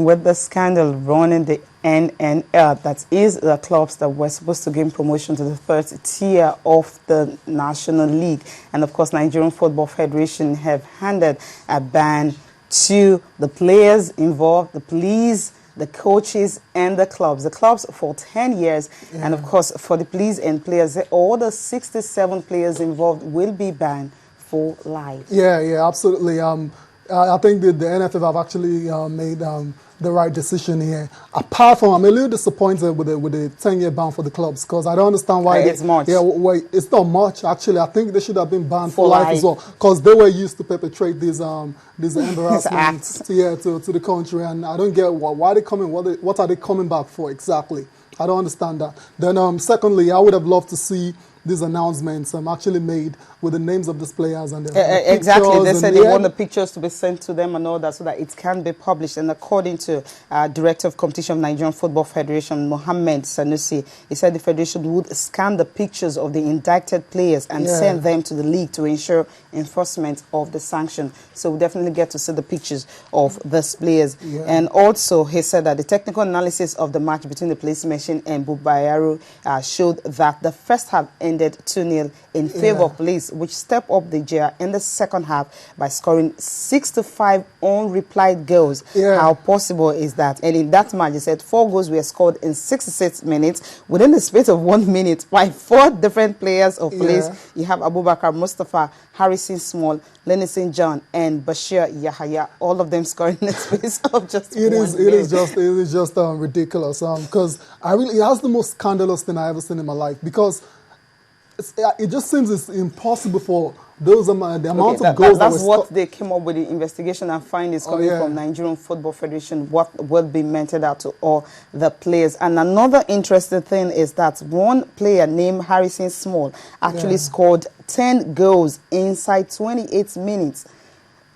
With the scandal running the NNL, that is the clubs that were supposed to gain promotion to the third tier of the National League. And of course, Nigerian Football Federation have handed a ban to the players involved, the police, the coaches, and the clubs. The clubs for 10 years, and of course, for the police and players, all the 67 players involved will be banned for life. Yeah, absolutely. I think the NFF have actually made the right decision here. Apart from, I'm a little disappointed with the 10-year ban for the clubs, because I don't understand why it's much. Yeah, it's not much actually. I think they should have been banned for life as well, because they were used to perpetrate these embarrassments to the country, and I don't get why they coming. What are they coming back for exactly? I don't understand that. Then, secondly, I would have loved to see these announcements actually made with the names of these players and the exactly. They said they want the pictures to be sent to them and all that, so that it can be published. And according to Director of Competition of Nigerian Football Federation, Mohammed Sanusi, he said the federation would scan the pictures of the indicted players and send them to the league to ensure enforcement of the sanction. So we definitely get to see the pictures of these players. And also, he said that the technical analysis of the match between the Police Machine and Bubayaro showed that the first half ended 2-0 in favor of Police, which stepped up the gear in the second half by scoring 65 unreplied goals. How possible is that? And in that match, he said 4 goals were scored in 66 minutes within the space of 1 minute by 4 different players of Police. You have Abubakar Mustafa, Harrison Small, Lenny St. John, and Bashir Yahaya, all of them scoring in the space of just 1 minute. It is just ridiculous, because it has the most scandalous thing I ever seen in my life, because it just seems it's impossible for those the amount of goals that's what they came up with the investigation and findings coming from Nigerian Football Federation, what will be meted out to all the players. And another interesting thing is that one player named Harrison Small actually scored 10 goals inside 28 minutes.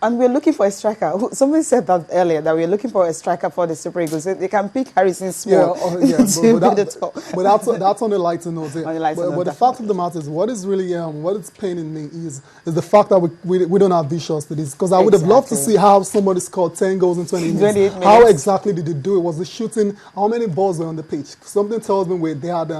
And we're looking for a striker. Somebody said that earlier, that we're looking for a striker for the Super Eagles. They can pick Harrison Small to be the top. But that's on the lighter note. But the fact of the matter is, what is really what is paining me is the fact that we don't have visuals to this. Because I would have loved to see how somebody scored 10 goals in 28 minutes. How exactly did they do it? Was it shooting? How many balls were on the pitch? Something tells me they had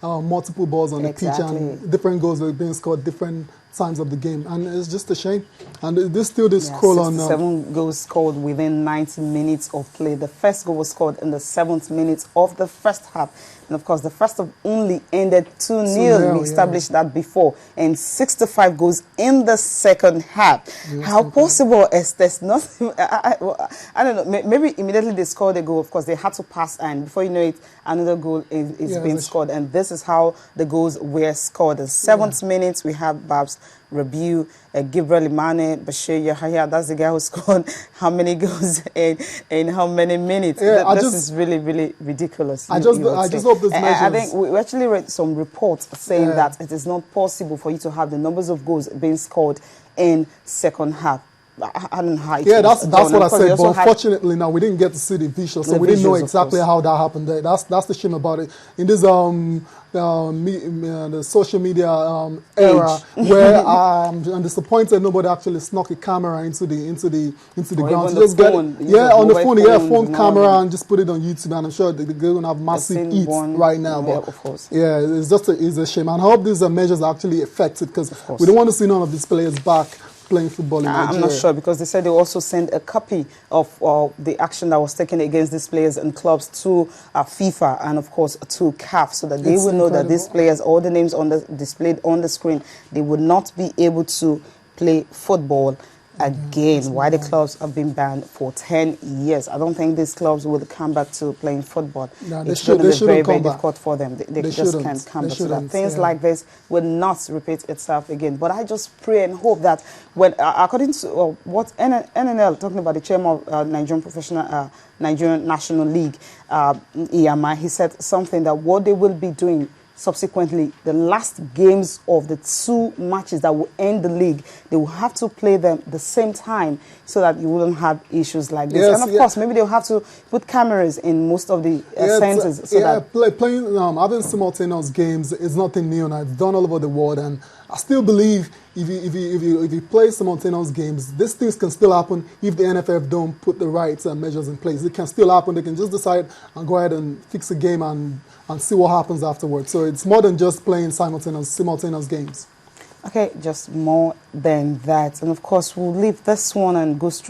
multiple balls on the pitch, and different goals were being scored different times of the game, and it's just a shame. And this scroll on 7 goals scored within 90 minutes of play. The first goal was scored in the 7th minute of the first half, and of course the first half only ended 2-0. We established that before, and 65 goals in the second half. How possible is this? Nothing. I don't know. Maybe immediately they scored a goal. Of course, they had to pass, and before you know it, another goal is being scored. And this is how the goals were scored. In 7th minute, we have Babs Rabiu, Gabriel Imane, Bashir Yahaya. That's the guy who scored how many goals in how many minutes. This is really, really ridiculous. I just hope this measures. I think we actually read some reports saying that it is not possible for you to have the numbers of goals being scored in second half. I don't know how it that's what I said, but unfortunately now we didn't get to see the visuals, so we didn't know exactly how that happened there. That's the shame about it. In this the social media era, where I'm disappointed nobody actually snuck a camera into the ground. Just get it, on the phone, phone camera, and just put it on YouTube, and I'm sure they're going to have massive hits right now. But of course, it's a shame, and I hope these measures are actually effective, because we don't want to see none of these players back playing football in Nigeria. I'm not sure, because they said they also sent a copy of the action that was taken against these players and clubs to FIFA and, of course, to CAF, so that they will know that these players, all the names displayed on the screen, they would not be able to play football again. Why the clubs have been banned for 10 years. I don't think these clubs will come back to playing football. No, it's going to be very, very difficult for them. They just can't come back to that. Things like this will not repeat itself again. But I just pray and hope that when, according to what NNL, talking about the chairman of Nigerian National League, EMI, he said something that what they will be doing subsequently, the last games of the 2 matches that will end the league, they will have to play them the same time, so that you wouldn't have issues like this. And of course, maybe they'll have to put cameras in most of the centers. Playing having simultaneous games is nothing new now. It's done all over the world, and I still believe if you play simultaneous games, these things can still happen if the NFF don't put the right measures in place. It can still happen. They can just decide and go ahead and fix a game and see what happens afterwards. So it's more than just playing simultaneous games. Okay, just more than that. And of course, we'll leave this one and go straight